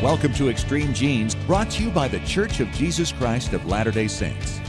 Welcome to Extreme Genes, brought to you by the Church of Jesus Christ of Latter-day Saints.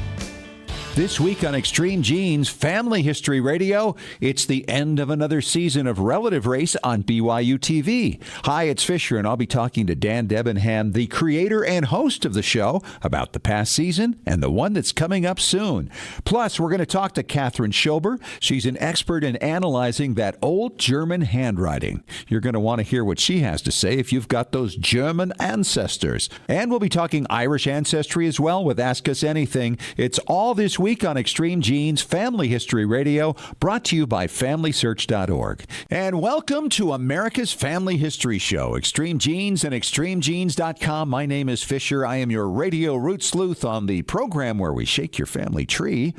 This week on Extreme Genes Family History Radio, it's the end of another season of Relative Race on BYU TV. Hi, it's Fisher, and I'll be talking to Dan Debenham, the creator and host of the show, about the past season and the one that's coming up soon. Plus, we're going to talk to Catherine Schober. She's an expert in analyzing that old German handwriting. You're going to want to hear what she has to say if you've got those German ancestors. And we'll be talking Irish ancestry as well with Ask Us Anything. It's all this week on Extreme Genes Family History Radio, brought to you by FamilySearch.org. And welcome to America's Family History Show, Extreme Genes and ExtremeGenes.com. My name is Fisher. I am your radio root sleuth on the program where we shake your family tree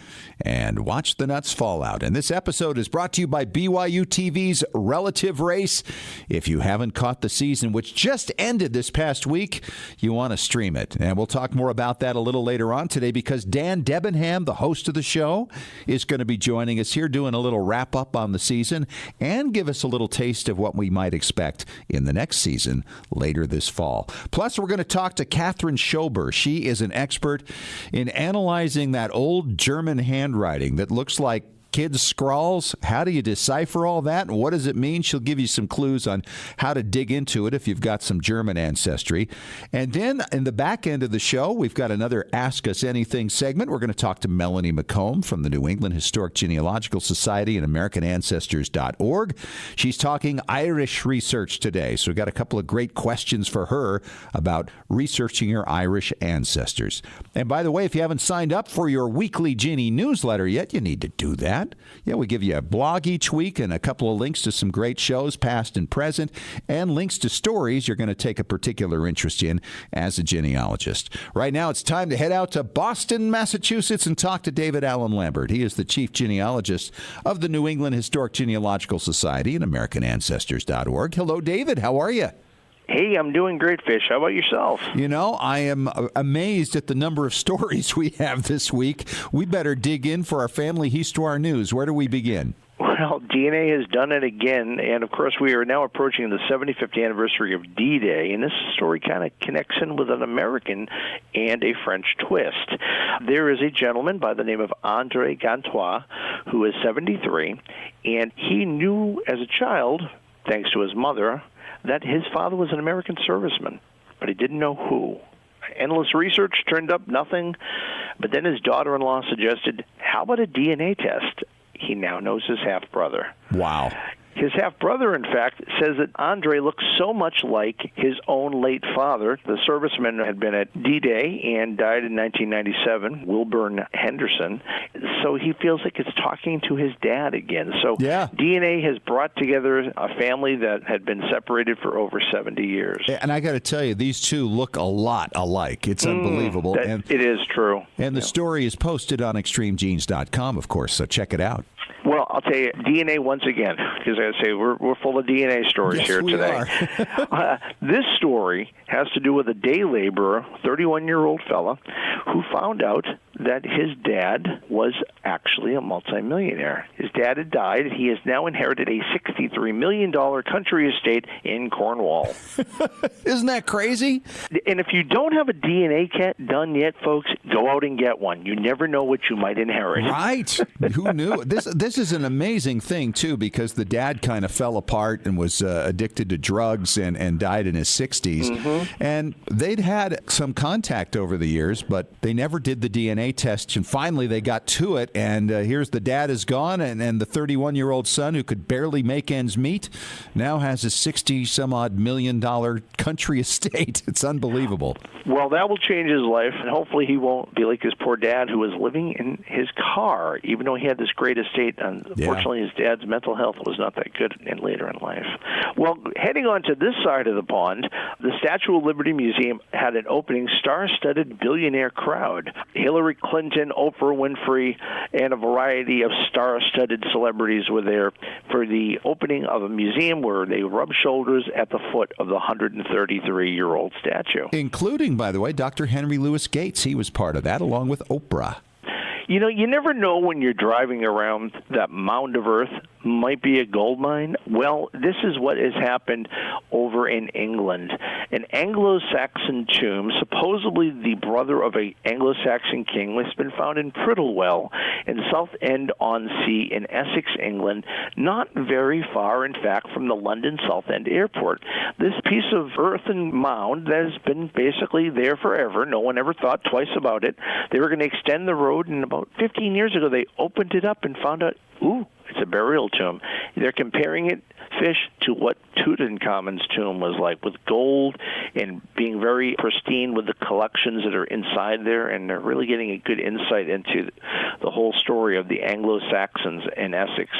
and watch the nuts fall out. And this episode is brought to you by BYU TV's Relative Race. If you haven't caught the season, which just ended this past week, you want to stream it. And we'll talk more about that a little later on today because Dan Debenham, the host of the show, is going to be joining us here doing a little wrap up on the season and give us a little taste of what we might expect in the next season later this fall. Plus, we're going to talk to Catherine Schober. She is an expert in analyzing that old German handwriting that looks like kids' scrawls. How do you decipher all that, and what does it mean? She'll give you some clues on how to dig into it if you've got some German ancestry. And then in the back end of the show, we've got another Ask Us Anything segment. We're going to talk to Melanie McComb from the New England Historic Genealogical Society and AmericanAncestors.org. She's talking Irish research today, so we've got a couple of great questions for her about researching your Irish ancestors. And by the way, if you haven't signed up for your weekly Genie newsletter yet, you need to do that. Yeah, we give you a blog each week and a couple of links to some great shows, past and present, and links to stories you're going to take a particular interest in as a genealogist. Right now, it's time to head out to Boston, Massachusetts, and talk to David Allen Lambert. He is the chief genealogist of the New England Historic Genealogical Society and AmericanAncestors.org. Hello, David. How are you? Hey, I'm doing great, Fish. How about yourself? You know, I am amazed at the number of stories we have this week. We better dig in for our family histoire news. Where do we begin? Well, DNA has done it again, and of course we are now approaching the 75th anniversary of D-Day, and this story kind of connects in with an American and a French twist. There is a gentleman by the name of André Gantois who is 73, and he knew as a child, thanks to his mother, that his father was an American serviceman, but he didn't know who. Endless research turned up nothing, but then his daughter-in-law suggested, how about a DNA test? He now knows his half-brother. Wow. His half-brother, in fact, says that Andre looks so much like his own late father. The serviceman had been at D-Day and died in 1997, Wilburn Henderson. So he feels like it's talking to his dad again. So DNA has brought together a family that had been separated for over 70 years. And I got to tell you, these two look a lot alike. It's unbelievable. It is true. And the story is posted on ExtremeGenes.com, of course, so check it out. Well, I'll tell you, DNA once again, because I say we're full of DNA stories here today. This story has to do with a day laborer, 31-year-old fella, who found out that his dad was actually a multimillionaire. His dad had died. He has now inherited a $63 million country estate in Cornwall. Isn't that crazy? And if you don't have a DNA kit done yet, folks, go out and get one. You never know what you might inherit. Right. Who knew? This is an amazing thing, too, because the dad kind of fell apart and was addicted to drugs and died in his 60s. Mm-hmm. And they'd had some contact over the years, but they never did the DNA test. And finally, they got to it. And here's the dad is gone. And the 31-year-old son, who could barely make ends meet, now has a $60-some-odd million country estate. It's unbelievable. Well, that will change his life. And hopefully he won't be like his poor dad, who was living in his car, even though he had this great estate. Unfortunately, his dad's mental health was not that good later in life. Well, heading on to this side of the pond, the Statue of Liberty Museum had an opening star-studded billionaire crowd. Hillary Clinton, Oprah Winfrey, and a variety of star-studded celebrities were there for the opening of a museum where they rubbed shoulders at the foot of the 133-year-old statue. Including, by the way, Dr. Henry Louis Gates. He was part of that, along with Oprah. You know, you never know when you're driving around that mound of earth might be a gold mine? Well, this is what has happened over in England. An Anglo-Saxon tomb, supposedly the brother of an Anglo-Saxon king, has been found in Prittlewell in Southend-on-Sea in Essex, England, not very far, in fact, from the London Southend Airport. This piece of earthen mound that has been basically there forever. No one ever thought twice about it. They were going to extend the road, and about 15 years ago, they opened it up and found out, ooh, it's a burial tomb. They're comparing it, Fish, to what Tutankhamun's tomb was like, with gold and being very pristine with the collections that are inside there, and they're really getting a good insight into the whole story of the Anglo-Saxons in Essex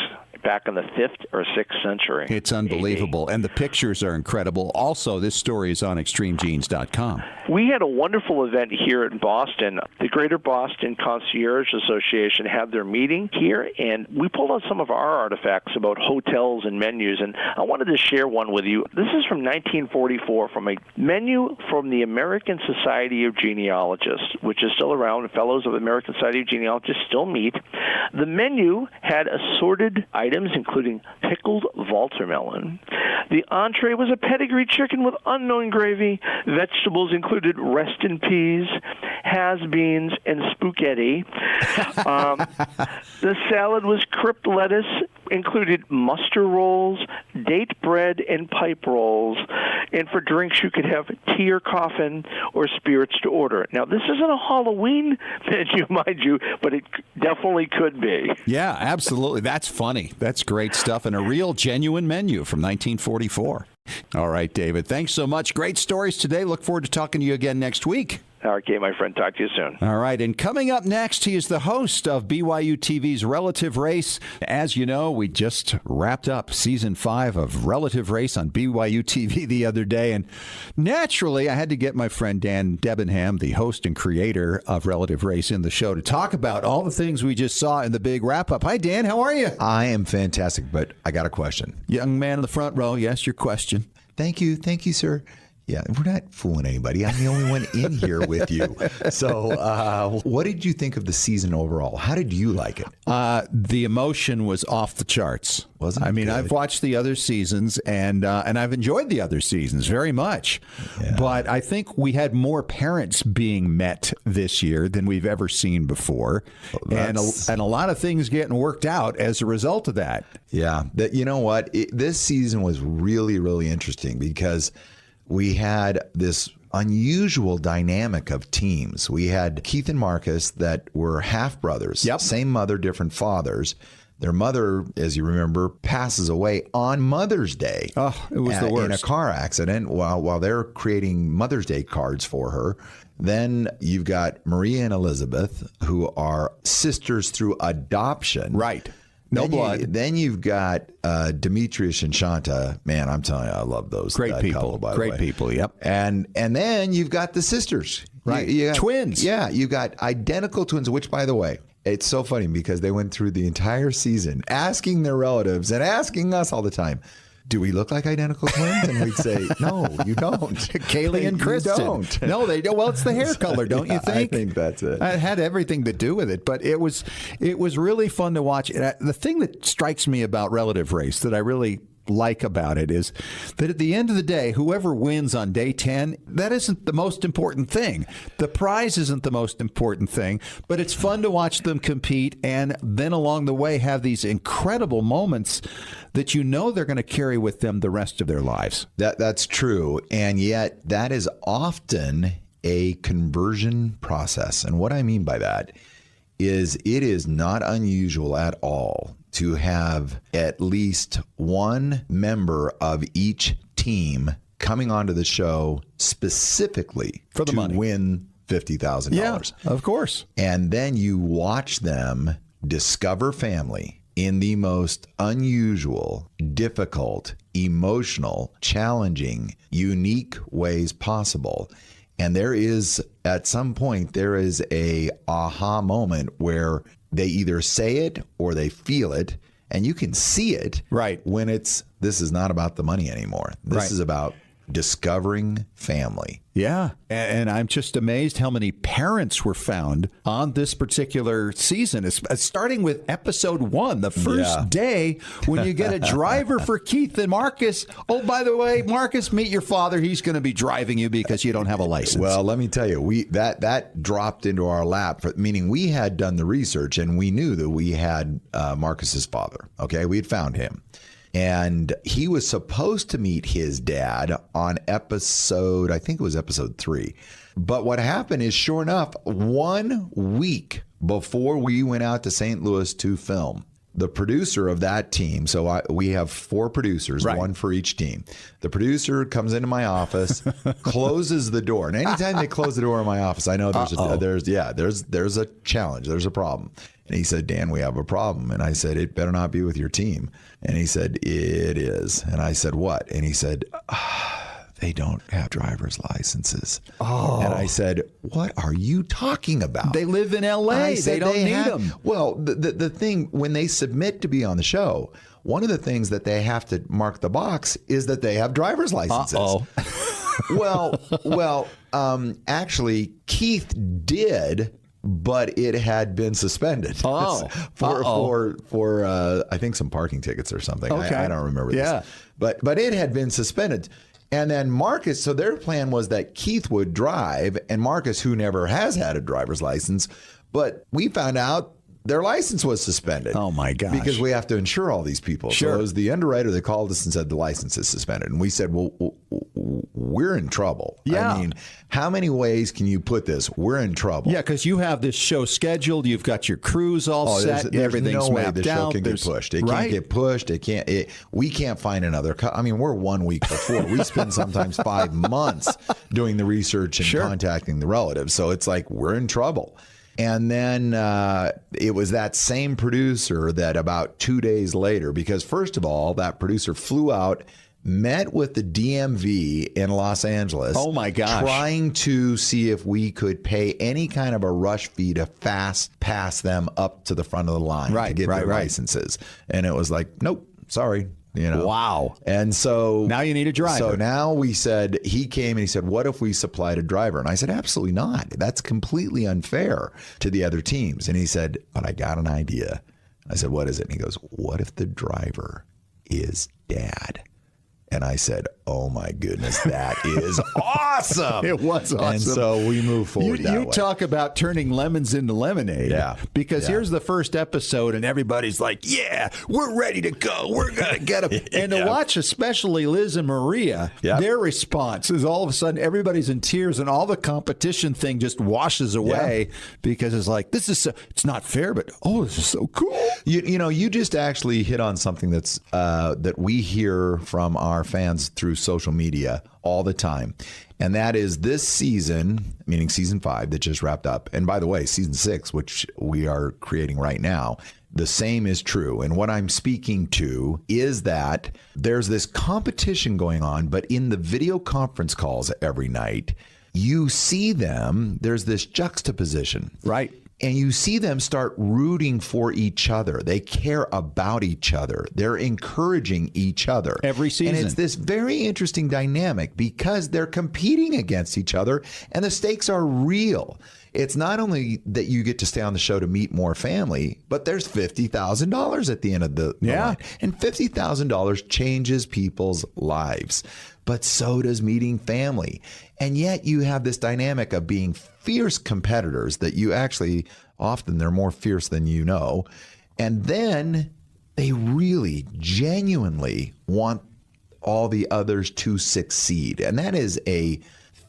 back in the 5th or 6th century. It's unbelievable, and the pictures are incredible. Also, this story is on extremegenes.com. We had a wonderful event here in Boston. The Greater Boston Concierge Association had their meeting here, and we pulled out some of our artifacts about hotels and menus, and I wanted to share one with you. This is from 1944, from a menu from the American Society of Genealogists, which is still around. The Fellows of the American Society of Genealogists still meet. The menu had assorted items, including pickled watermelon. The entree was a pedigree chicken with unknown gravy. Vegetables included Reston peas, has-beans, and spaghetti. The salad was crypt lettuce, included muster rolls, date bread, and pipe rolls. And for drinks, you could have tea or coffin or spirits to order. Now, this isn't a Halloween menu, mind you, but it definitely could be. Yeah, absolutely. That's funny. That's great stuff, and a real genuine menu from 1944. All right, David, thanks so much. Great stories today. Look forward to talking to you again next week. Okay, my friend. Talk to you soon. All right. And coming up next, he is the host of BYU TV's Relative Race. As you know, we just wrapped up season 5 of Relative Race on BYU TV the other day. And naturally, I had to get my friend Dan Debenham, the host and creator of Relative Race, in the show to talk about all the things we just saw in the big wrap up. Hi, Dan. How are you? I am fantastic, but I got a question. Young man in the front row. Yes, your question. Thank you. Thank you, sir. Yeah, we're not fooling anybody. I'm the only one in here with you. So what did you think of the season overall? How did you like it? The emotion was off the charts. Wasn't it? I mean, good? I've watched the other seasons, and I've enjoyed the other seasons very much. Yeah. But I think we had more parents being met this year than we've ever seen before. And a lot of things getting worked out as a result of that. Yeah. You know what? This season was really, really interesting because we had this unusual dynamic of teams. We had Keith and Marcus that were half brothers, Yep. Same mother, different fathers. Their mother, as you remember, passes away on Mother's Day. Oh, it was the worst. In a car accident while they're creating Mother's Day cards for her. Then you've got Maria and Elizabeth, who are sisters through adoption. Right. No blood. Then you've got Demetrius and Shanta. Man, I'm telling you, I love those. Great that people. couple, by the Great way. people, yep. And then you've got the sisters. Right. You got, Twins. Yeah, you've got identical twins, which, by the way, it's so funny because they went through the entire season asking their relatives and asking us all the time, do we look like identical twins? And we'd say, no, you don't. Kaylee and Kristen. You don't. No, they don't. Well, it's the hair color, don't you think? I think that's it. It had everything to do with it, but it was really fun to watch. And the thing that strikes me about Relative Race that I really like about it is that at the end of the day, whoever wins on day 10, that isn't the most important thing. The prize isn't the most important thing, but it's fun to watch them compete and then along the way have these incredible moments that you know they're going to carry with them the rest of their lives. That's true. And yet that is often a conversion process. And what I mean by that is it is not unusual at all to have at least one member of each team coming onto the show specifically For the to money. win $50,000. Yeah, of course. And then you watch them discover family in the most unusual, difficult, emotional, challenging, unique ways possible. And there is, at some point, there is a aha moment where they either say it or they feel it, and you can see it Right. when this is not about the money anymore. This Right. is about Discovering Family. Yeah, and I'm just amazed how many parents were found on this particular season. It's starting with episode 1, the first day when you get a driver for Keith and Marcus. Oh, by the way, Marcus, meet your father. He's going to be driving you because you don't have a license. Well, let me tell you, that dropped into our lap, meaning we had done the research and we knew that we had Marcus's father. Okay, we had found him. And he was supposed to meet his dad on episode, I think it was episode 3. But what happened is, sure enough, 1 week before we went out to St. Louis to film, the producer of that team, so we have 4 producers, right, 1 for each team. The producer comes into my office, closes the door. And anytime they close the door in my office, I know there's a challenge, there's a problem. And he said, Dan, we have a problem. And I said, it better not be with your team. And he said, it is. And I said, what? And he said, they don't have driver's licenses. Oh. And I said, what are you talking about? They live in L.A. They don't need them. Well, the thing, when they submit to be on the show, one of the things that they have to mark the box is that they have driver's licenses. Well, actually, Keith did, but it had been suspended for I think some parking tickets or something. Okay. I don't remember this. But it had been suspended. And then Marcus, so their plan was that Keith would drive, and Marcus, who never has had a driver's license, but we found out their license was suspended. Oh, my gosh. Because we have to insure all these people. Sure. So it was the underwriter that called us and said the license is suspended. And we said, well, we're in trouble. Yeah. I mean, how many ways can you put this? We're in trouble. Yeah, because you have this show scheduled. You've got your crews all set. There's everything's no way mapped the show out. can get pushed. It can't get pushed. We can't find another. I mean, we're 1 week before. We spend sometimes 5 months doing the research and contacting the relatives. So it's like we're in trouble. And then it was that same producer that about 2 days later, because first of all, that producer flew out, met with the DMV in Los Angeles. Oh, my gosh. Trying to see if we could pay any kind of a rush fee to fast pass them up to the front of the line to get their licenses. And it was like, nope, sorry. You know? Wow. And so now you need a driver. So now we said, he came and he said, what if we supplied a driver? And I said, absolutely not. That's completely unfair to the other teams. And he said, but I got an idea. I said, what is it? And he goes, what if the driver is Dad? And I said, oh, my goodness, that is awesome. It was awesome. And so we moved forward that way. You talk about turning lemons into lemonade. Yeah. Because here's the first episode, and everybody's like, yeah, we're ready to go. We're going to get them. And to watch, especially Liz and Maria, their response is all of a sudden everybody's in tears, and all the competition thing just washes away because it's like, this is so, it's not fair, but this is so cool. You just actually hit on something that's that we hear from our fans through social media all the time. And that is this season, meaning season 5 that just wrapped up. And by the way, season 6, which we are creating right now, the same is true. And what I'm speaking to is that there's this competition going on, but in the video conference calls every night, you see them, there's this juxtaposition. Right. And you see them start rooting for each other. They care about each other. They're encouraging each other. Every season. And it's this very interesting dynamic because they're competing against each other and the stakes are real. It's not only that you get to stay on the show to meet more family, but there's $50,000 at the end of the line. And $50,000 changes people's lives. But so does meeting family. And yet you have this dynamic of being fierce competitors that you actually, often they're more fierce than you know. And then they really genuinely want all the others to succeed. And that is a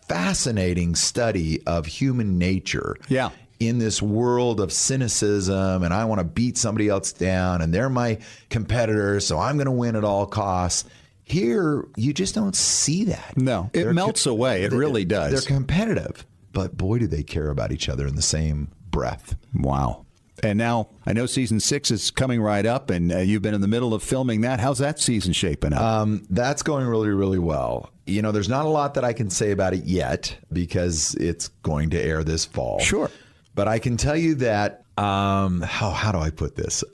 fascinating study of human nature. Yeah. In this world of cynicism, and I want to beat somebody else down, and they're my competitors, so I'm going to win at all costs. Here, you just don't see that. No, it melts away. It really does. They're competitive, but boy, do they care about each other in the same breath. Wow. And now I know season 6 is coming right up, and you've been in the middle of filming that. How's that season shaping up? That's going really, really well. You know, there's not a lot that I can say about it yet because it's going to air this fall. Sure. But I can tell you that how do I put this?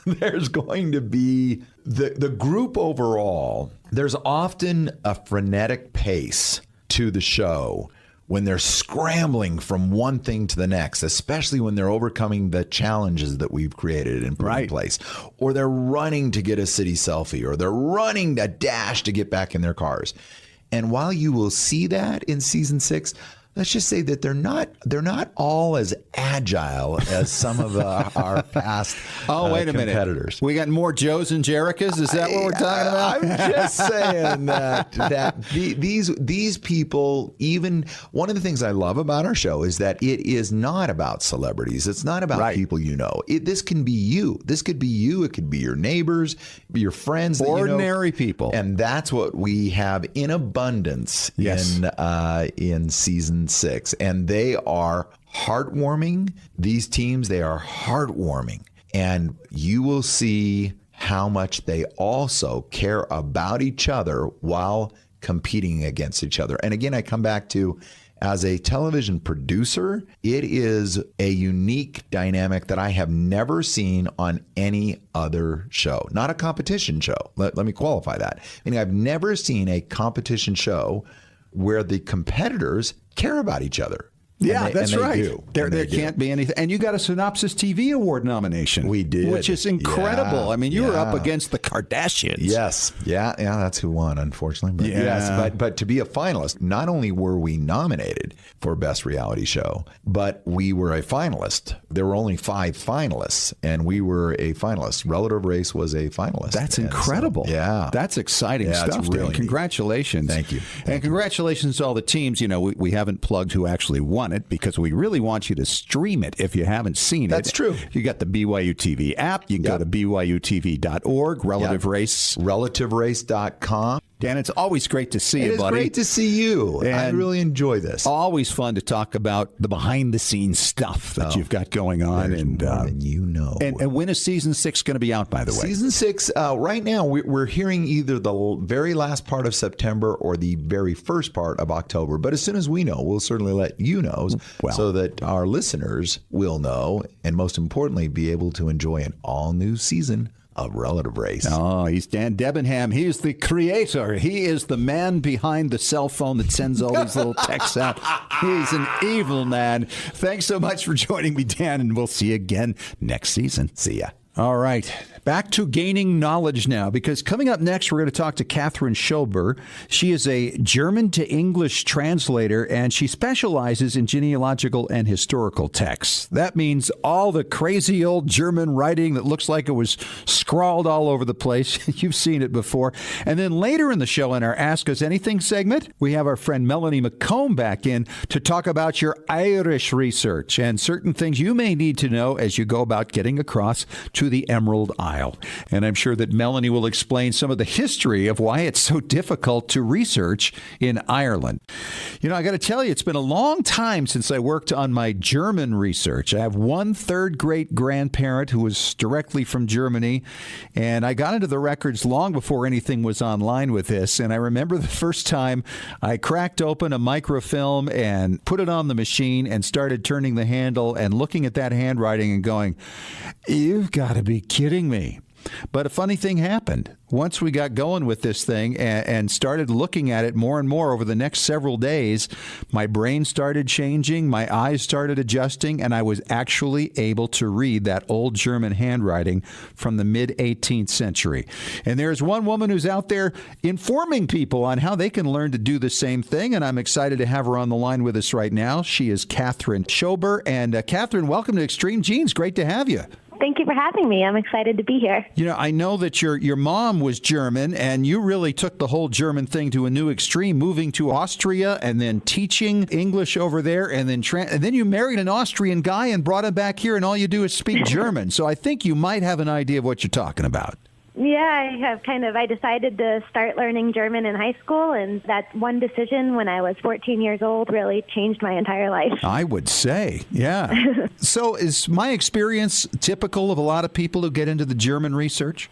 There's going to be the group overall. There's often a frenetic pace to the show when they're scrambling from one thing to the next, especially when they're overcoming the challenges that we've created and put in place, or they're running to get a city selfie, or they're running a dash to get back in their cars. And while you will see that in season 6, let's just say that they're not all as agile as some of our past wait a competitors. Minute. We got more Joes and Jericas? Is that what we're talking about? I'm just saying that these people, even one of the things I love about our show is that it is not about celebrities. It's not about people you know. This can be you. This could be you. It could be your neighbors, your friends. Ordinary people. And that's what we have in abundance in season 6, and they are heartwarming. These teams, they are heartwarming, and you will see how much they also care about each other while competing against each other. And again, I come back to, as a television producer, it is a unique dynamic that I have never seen on any other show. Not a competition show. Let me qualify that. I've never seen a competition show where the competitors care about each other. Yeah, that's right. There can't be anything. And you got a Synopsis TV Award nomination. We did. Which is incredible. I mean, you were up against the Kardashians. Yes. Yeah, that's who won, unfortunately. But but to be a finalist, not only were we nominated for Best Reality Show, but we were a finalist. There were only 5 finalists, and we were a finalist. Relative Race was a finalist. That's incredible. So, that's exciting stuff. Really congratulations. Thank you. And congratulations to all the teams. We haven't plugged who actually won it because we really want you to stream it if you haven't seen it. That's true. You got the BYU TV app. You can go to BYUtv.org, Relative Race. RelativeRace.com. Dan, it's always great to see you, buddy. It's great to see you. And I really enjoy this. Always fun to talk about the behind-the-scenes stuff that you've got going on. And you know. And when is Season 6 going to be out, by the way? Season 6, right now, we're hearing either the very last part of September or the very first part of October. But as soon as we know, we'll certainly let you know so that our listeners will know, and most importantly, be able to enjoy an all-new season of Relative Race. Oh, he's Dan Debenham. He is the creator. He is the man behind the cell phone that sends all these little texts out. He's an evil man. Thanks so much for joining me, Dan, and we'll see you again next season. See ya. All right. Back to gaining knowledge now, because coming up next, we're going to talk to Catherine Schober. She is a German to English translator, and she specializes in genealogical and historical texts. That means all the crazy old German writing that looks like it was scrawled all over the place. You've seen it before. And then later in the show, in our Ask Us Anything segment, we have our friend Melanie McComb back in to talk about your Irish research and certain things you may need to know as you go about getting across to the Emerald Isle. And I'm sure that Melanie will explain some of the history of why it's so difficult to research in Ireland. I got to tell you, it's been a long time since I worked on my German research. I have one third great grandparent who was directly from Germany, and I got into the records long before anything was online with this. And I remember the first time I cracked open a microfilm and put it on the machine and started turning the handle and looking at that handwriting and going, "You've got to be kidding me." But a funny thing happened. Once we got going with this thing and started looking at it more and more over the next several days, my brain started changing, my eyes started adjusting, and I was actually able to read that old German handwriting from the mid-18th century. And there's one woman who's out there informing people on how they can learn to do the same thing, and I'm excited to have her on the line with us right now. She is Catherine Schober. And Catherine, welcome to Extreme Genes. Great to have you. Thank you for having me. I'm excited to be here. I know that your mom was German, and you really took the whole German thing to a new extreme, moving to Austria and then teaching English over there, and then you married an Austrian guy and brought him back here, and all you do is speak German. So I think you might have an idea of what you're talking about. Yeah, I decided to start learning German in high school, and that one decision when I was 14 years old really changed my entire life. I would say, yeah. So is my experience typical of a lot of people who get into the German research?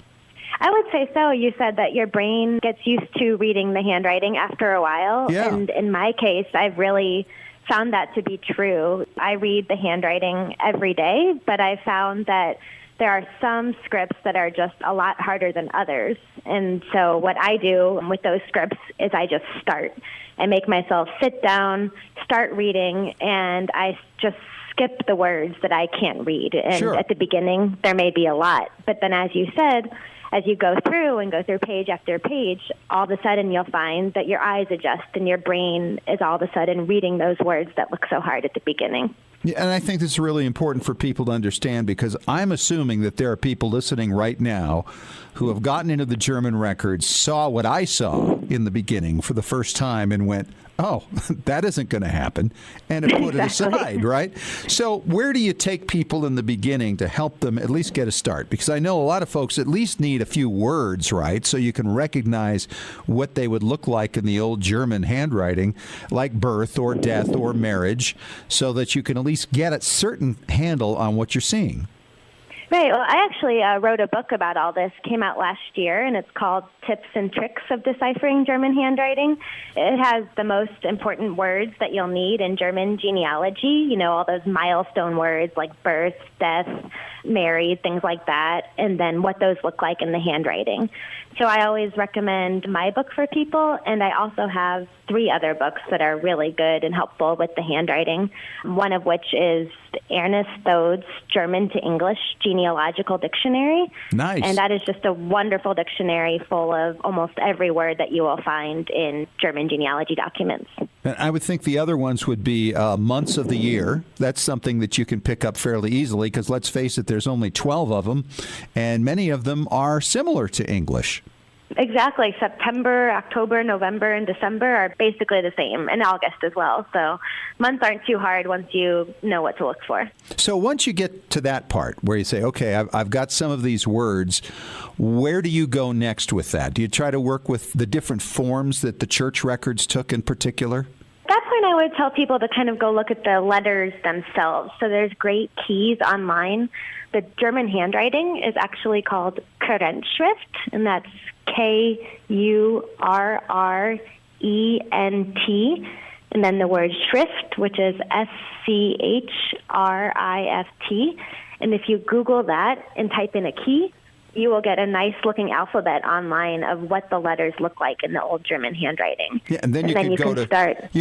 I would say so. You said that your brain gets used to reading the handwriting after a while. Yeah. And in my case, I've really found that to be true. I read the handwriting every day, but I found that there are some scripts that are just a lot harder than others. And so what I do with those scripts is I just start. I make myself sit down, start reading, and I just skip the words that I can't read. And Sure. at the beginning, there may be a lot. But then as you said, as you go through page after page, all of a sudden you'll find that your eyes adjust and your brain is all of a sudden reading those words that look so hard at the beginning. Yeah, and I think this is really important for people to understand, because I'm assuming that there are people listening right now who have gotten into the German records, saw what I saw in the beginning for the first time and went, oh, that isn't going to happen, and have put it aside, right? So where do you take people in the beginning to help them at least get a start? Because I know a lot of folks at least need a few words, right, so you can recognize what they would look like in the old German handwriting, like birth or death or marriage, so that you can at least get a certain handle on what you're seeing. Right. Well, I actually wrote a book about all this, came out last year, and it's called Tips and Tricks of Deciphering German Handwriting. It has the most important words that you'll need in German genealogy, you know, all those milestone words like birth, death, married, things like that, and then what those look like in the handwriting. So I always recommend my book for people, and I also have 3 other books that are really good and helpful with the handwriting, one of which is Ernest Thode's German to English Genealogical Dictionary. Nice. And that is just a wonderful dictionary full of almost every word that you will find in German genealogy documents. And I would think the other ones would be months of the year. That's something that you can pick up fairly easily, because let's face it, there's only 12 of them, and many of them are similar to English. Exactly. September, October, November, and December are basically the same, and August as well. So months aren't too hard once you know what to look for. So once you get to that part where you say, okay, I've got some of these words, where do you go next with that? Do you try to work with the different forms that the church records took in particular? That's when I would tell people to kind of go look at the letters themselves. So there's great keys online. The German handwriting is actually called Kurrentschrift, and that's Kurrrent, and then the word Schrift, which is Schrift. And if you Google that and type in a key, you will get a nice-looking alphabet online of what the letters look like in the old German handwriting. Yeah, and then you could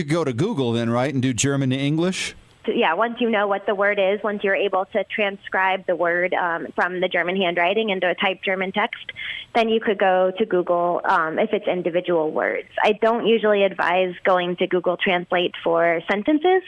go to Google then, right, and do German to English? Yeah, once you know what the word is, once you're able to transcribe the word from the German handwriting into a typed German text, then you could go to Google if it's individual words. I don't usually advise going to Google Translate for sentences,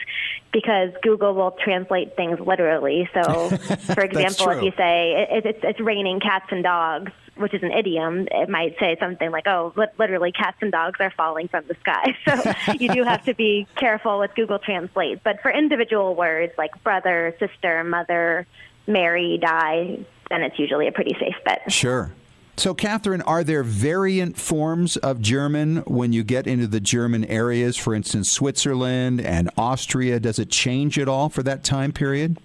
because Google will translate things literally. So, for example, if you say it's raining cats and dogs, which is an idiom, it might say something like, oh, literally cats and dogs are falling from the sky. So you do have to be careful with Google Translate. But for individual words like brother, sister, mother, marry, die, then it's usually a pretty safe bet. Sure. So, Catherine, are there variant forms of German when you get into the German areas, for instance, Switzerland and Austria? Does it change at all for that time period?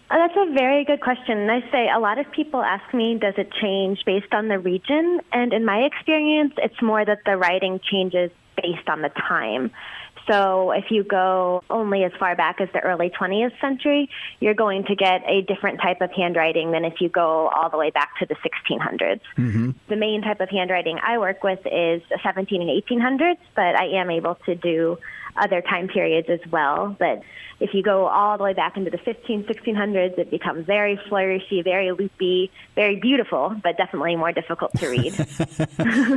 That's a very good question. And I say a lot of people ask me, does it change based on the region? And in my experience, it's more that the writing changes based on the time. So if you go only as far back as the early 20th century, you're going to get a different type of handwriting than if you go all the way back to the 1600s. Mm-hmm. The main type of handwriting I work with is the 17 and 1800s, but I am able to do other time periods as well. But if you go all the way back into the 1600s, it becomes very flourishy, very loopy, very beautiful, but definitely more difficult to read.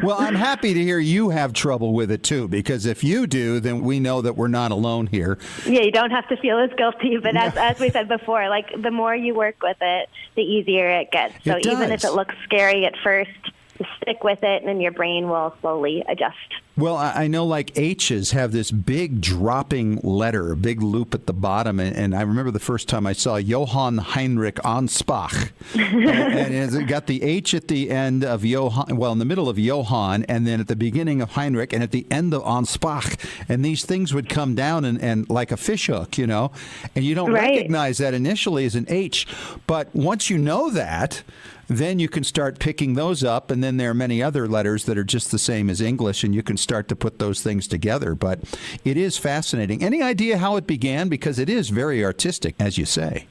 Well, I'm happy to hear you have trouble with it, too, because if you do, then we know that we're not alone here. Yeah, you don't have to feel as guilty, but as we said before, like the more you work with it, the easier it gets. So even if it looks scary at first, just stick with it, and then your brain will slowly adjust. Well, I know like H's have this big dropping letter, a big loop at the bottom. And I remember the first time I saw Johann Heinrich Ansbach. and it got the H at the end of Johann, well, in the middle of Johann, and then at the beginning of Heinrich, and at the end of Ansbach. And these things would come down and like a fishhook, you know. And you don't recognize that initially as an H. But once you know that, then you can start picking those up. And then there are many other letters that are just the same as English, and you can start start to put those things together. But it is fascinating. Any idea how it began? Because it is very artistic, as you say.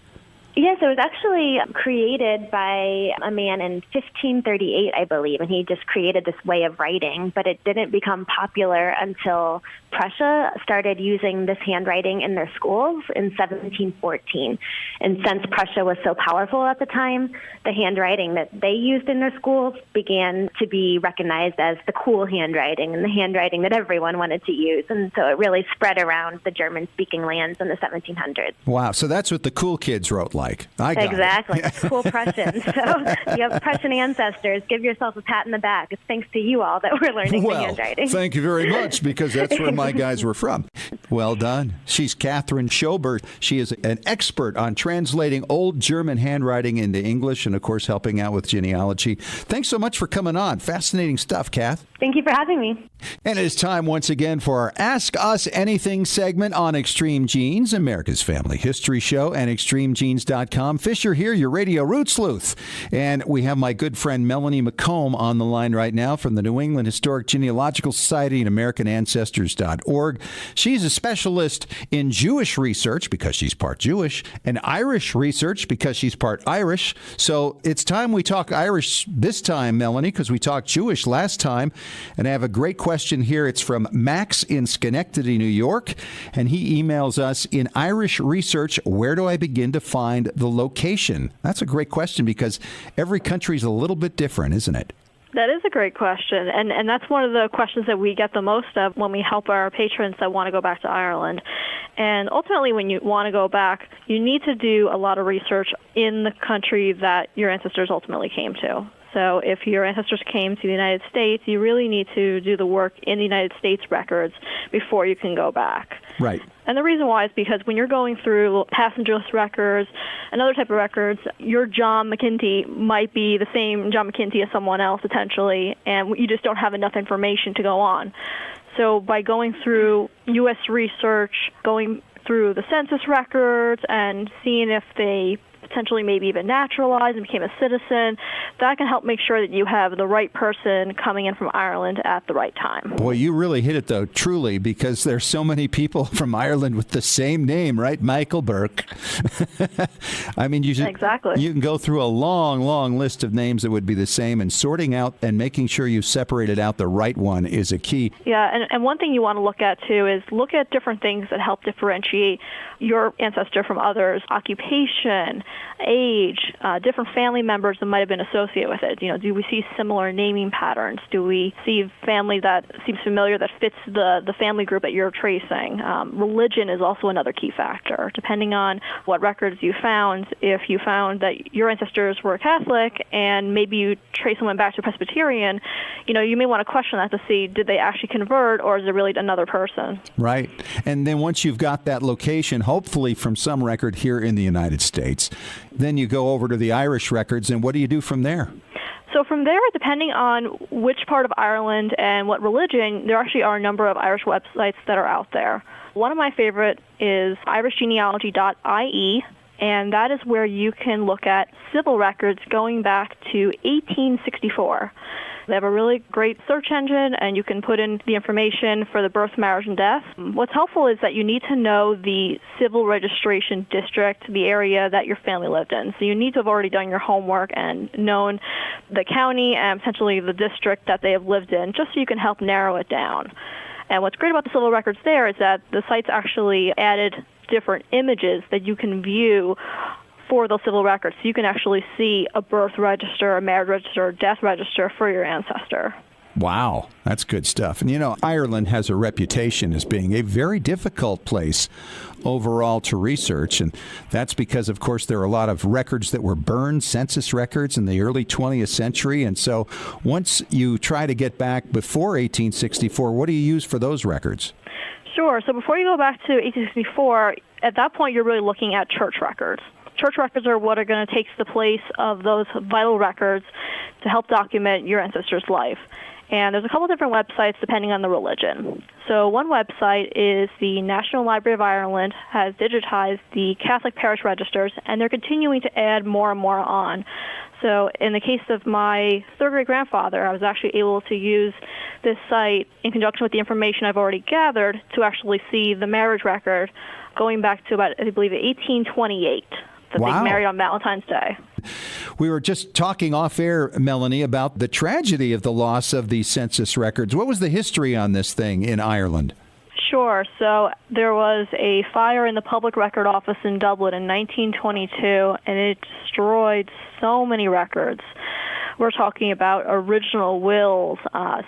Yes, it was actually created by a man in 1538, I believe, and he just created this way of writing, but it didn't become popular until Prussia started using this handwriting in their schools in 1714. And since Prussia was so powerful at the time, the handwriting that they used in their schools began to be recognized as the cool handwriting and the handwriting that everyone wanted to use. And so it really spread around the German-speaking lands in the 1700s. Wow, so that's what the cool kids wrote like. I got exactly. it. Cool Prussians. So you have Prussian ancestors. Give yourself a pat in the back. It's thanks to you all that we're learning the handwriting. Thank you very much, because that's where my guys were from. Well done. She's Catherine Schobert. She is an expert on translating old German handwriting into English and, of course, helping out with genealogy. Thanks so much for coming on. Fascinating stuff, Kath. Thank you for having me. And it is time once again for our Ask Us Anything segment on Extreme Genes, America's Family History Show, and ExtremeGenes.com. Fisher here, your radio root sleuth. And we have my good friend Melanie McComb on the line right now from the New England Historic Genealogical Society and AmericanAncestors.org. She's a specialist in Jewish research because she's part Jewish, and Irish research because she's part Irish. So it's time we talk Irish this time, Melanie, because we talked Jewish last time. And I have a great question here. It's from Max in Schenectady, New York. And he emails us, in Irish research, where do I begin to find the location? That's a great question because every country is a little bit different, isn't it? That is a great question, and that's one of the questions that we get the most of when we help our patrons that want to go back to Ireland. And ultimately, when you want to go back, you need to do a lot of research in the country that your ancestors ultimately came to. So if your ancestors came to the United States, you really need to do the work in the United States records before you can go back. Right. And the reason why is because when you're going through passenger list records and other type of records, your John McKinty might be the same John McKinty as someone else potentially, and you just don't have enough information to go on. So by going through U.S. research, going through the census records and seeing if they potentially maybe even naturalized and became a citizen, that can help make sure that you have the right person coming in from Ireland at the right time. Boy, you really hit it, though, truly, because there's so many people from Ireland with the same name, right? Michael Burke. I mean, exactly. You can go through a long, long list of names that would be the same, and sorting out and making sure you separated out the right one is a key. Yeah, and one thing you want to look at, too, is look at different things that help differentiate your ancestor from others: occupation, age, different family members that might have been associated with it. You know, do we see similar naming patterns? Do we see family that seems familiar that fits the family group that you're tracing? Religion is also another key factor. Depending on what records you found, if you found that your ancestors were Catholic and maybe you trace someone back to Presbyterian, you know, you may want to question that to see, did they actually convert, or is it really another person? Right. And then once you've got that location, hopefully from some record here in the United States, then you go over to the Irish records, and what do you do from there? So from there, depending on which part of Ireland and what religion, there actually are a number of Irish websites that are out there. One of my favorite is irishgenealogy.ie, and that is where you can look at civil records going back to 1864. They have a really great search engine, and you can put in the information for the birth, marriage, and death. What's helpful is that you need to know the civil registration district, the area that your family lived in. So you need to have already done your homework and known the county and potentially the district that they have lived in, just so you can help narrow it down. And what's great about the civil records there is that the site's actually added different images that you can view for those civil records. So you can actually see a birth register, a marriage register, a death register for your ancestor. Wow, that's good stuff. And you know, Ireland has a reputation as being a very difficult place overall to research, and that's because, of course, there are a lot of records that were burned, census records in the early 20th century. And so once you try to get back before 1864, what do you use for those records? Sure. So before you go back to 1864, at that point you're really looking at church records. Church records are what are going to take the place of those vital records to help document your ancestor's life. And there's a couple different websites depending on the religion. So one website is the National Library of Ireland has digitized the Catholic parish registers, and they're continuing to add more and more on. So in the case of my third great-grandfather, I was actually able to use this site in conjunction with the information I've already gathered to actually see the marriage record going back to about, I believe, 1828. That Wow. they married on Valentine's Day. We were just talking off air, Melanie, about the tragedy of the loss of these census records. What was the history on this thing in Ireland? Sure. So there was a fire in the Public Record Office in Dublin in 1922, and it destroyed so many records. We're talking about original wills,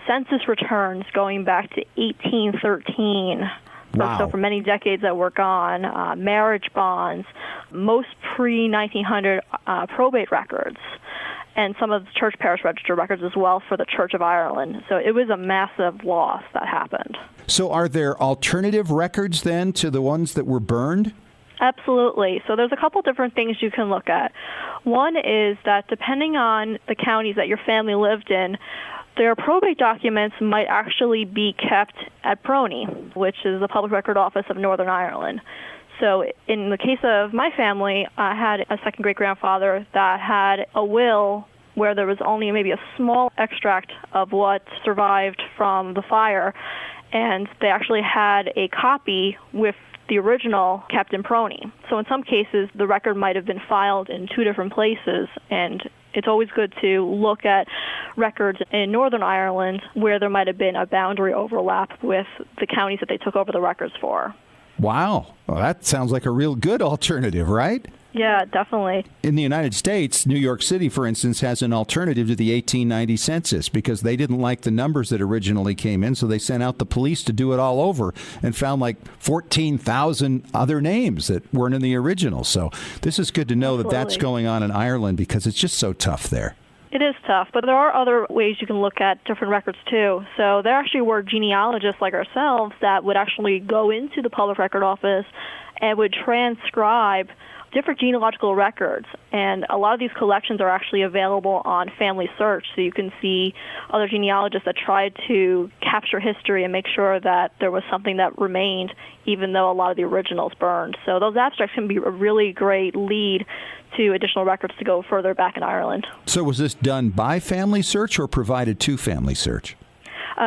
census returns going back to 1813. Wow. So for many decades that were gone, marriage bonds, most pre-1900 probate records, and some of the church parish register records as well for the Church of Ireland. So it was a massive loss that happened. So are there alternative records then to the ones that were burned? Absolutely. So there's a couple different things you can look at. One is that depending on the counties that your family lived in, their probate documents might actually be kept at Prony, which is the Public Record Office of Northern Ireland. So in the case of my family, I had a second great-grandfather that had a will where there was only maybe a small extract of what survived from the fire, and they actually had a copy with the original kept in Prony. So in some cases, the record might have been filed in two different places, and it's always good to look at records in Northern Ireland where there might have been a boundary overlap with the counties that they took over the records for. Wow. Well, that sounds like a real good alternative, right? Yeah, definitely. In the United States, New York City, for instance, has an alternative to the 1890 census because they didn't like the numbers that originally came in, so they sent out the police to do it all over and found like 14,000 other names that weren't in the original. So this is good to know that that's going on in Ireland because it's just so tough there. It is tough, but there are other ways you can look at different records, too. So there actually were genealogists like ourselves that would actually go into the Public Record Office and would transcribe different genealogical records, and a lot of these collections are actually available on Family Search, so you can see other genealogists that tried to capture history and make sure that there was something that remained, even though a lot of the originals burned. So those abstracts can be a really great lead to additional records to go further back in Ireland. So was this done by Family Search or provided to Family Search?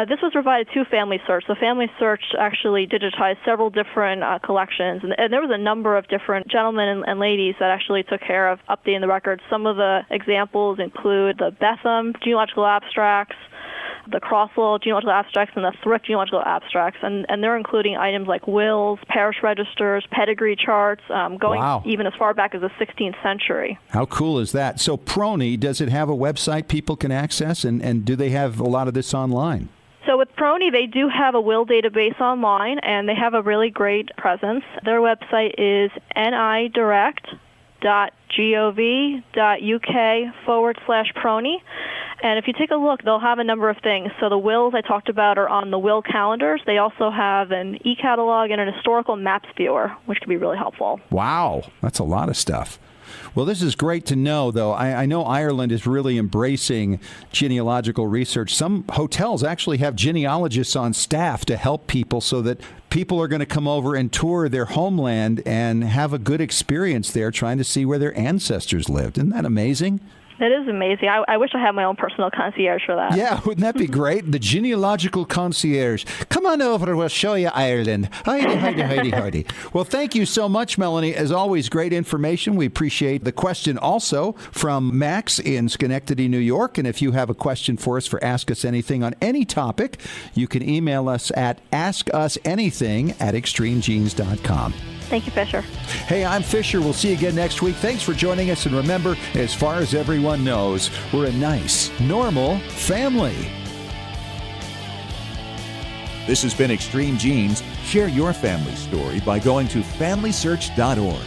This was provided to Family Search. So Family Search actually digitized several different collections, and there was a number of different gentlemen and ladies that actually took care of updating the records. Some of the examples include the Betham genealogical abstracts, the Crosswell genealogical abstracts, and the Thrift genealogical abstracts, and they're including items like wills, parish registers, pedigree charts, going even as far back as the 16th century. How cool is that? So Prony, does it have a website people can access, and do they have a lot of this online? So with Prony, they do have a will database online, and they have a really great presence. Their website is nidirect.gov.uk/Prony. And if you take a look, they'll have a number of things. So the wills I talked about are on the will calendars. They also have an e-catalog and an historical maps viewer, which can be really helpful. Wow, that's a lot of stuff. Well, this is great to know, though. I know Ireland is really embracing genealogical research. Some hotels actually have genealogists on staff to help people so that people are going to come over and tour their homeland and have a good experience there trying to see where their ancestors lived. Isn't that amazing? That is amazing. I wish I had my own personal concierge for that. Yeah, wouldn't that be great? The genealogical concierge. Come on over, we'll show you Ireland. Heidi. Well, thank you so much, Melanie. As always, great information. We appreciate the question also from Max in Schenectady, New York. And if you have a question for us for Ask Us Anything on any topic, you can email us at askusanything@extremegenes.com. Thank you, Fisher. Hey, I'm Fisher. We'll see you again next week. Thanks for joining us. And remember, as far as everyone knows, we're a nice, normal family. This has been Extreme Genes. Share your family story by going to FamilySearch.org.